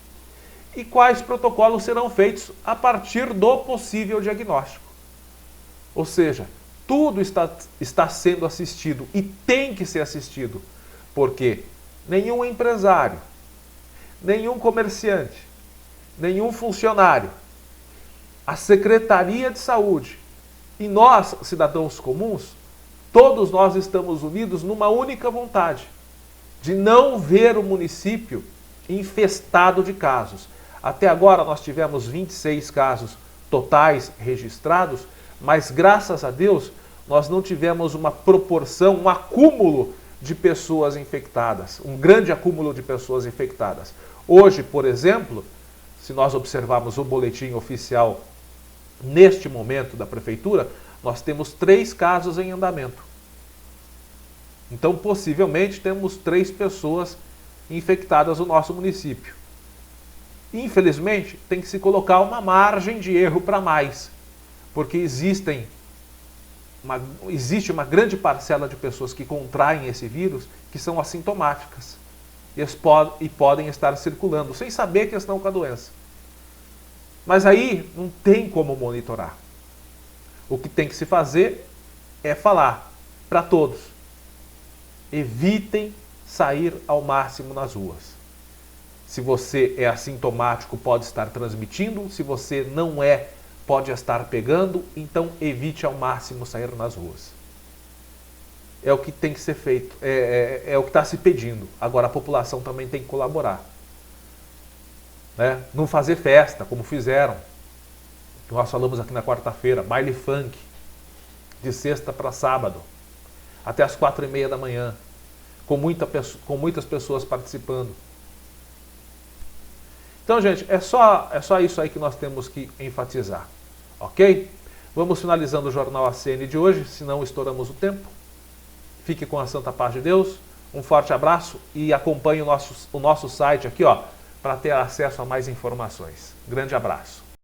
e quais protocolos serão feitos a partir do possível diagnóstico. Ou seja, tudo está sendo assistido e tem que ser assistido, porque nenhum empresário, nenhum comerciante, nenhum funcionário, a Secretaria de Saúde e nós, cidadãos comuns, todos nós estamos unidos numa única vontade, de não ver o município infestado de casos. Até agora nós tivemos 26 casos totais registrados, mas graças a Deus nós não tivemos uma proporção, um acúmulo de pessoas infectadas, um grande acúmulo de pessoas infectadas. Hoje, por exemplo, se nós observarmos o boletim oficial neste momento da Prefeitura, nós temos 3 casos em andamento. Então, possivelmente, temos 3 pessoas infectadas no nosso município. Infelizmente, tem que se colocar uma margem de erro para mais, porque existe uma grande parcela de pessoas que contraem esse vírus que são assintomáticas e podem estar circulando sem saber que estão com a doença. Mas aí não tem como monitorar. O que tem que se fazer é falar para todos: evitem sair ao máximo nas ruas. Se você é assintomático, pode estar transmitindo. Se você não é, pode estar pegando. Então, evite ao máximo sair nas ruas. É o que tem que ser feito. É o que está se pedindo. Agora, a população também tem que colaborar. Não fazer festa, como fizeram. Nós falamos aqui na quarta-feira, baile funk, de sexta para sábado, até as 4h30 da manhã, com muitas pessoas participando. Então, gente, é só isso aí que nós temos que enfatizar, ok? Vamos finalizando o Jornal ACN de hoje, senão estouramos o tempo. Fique com a santa paz de Deus, um forte abraço e acompanhe o nosso site aqui, para ter acesso a mais informações. Grande abraço.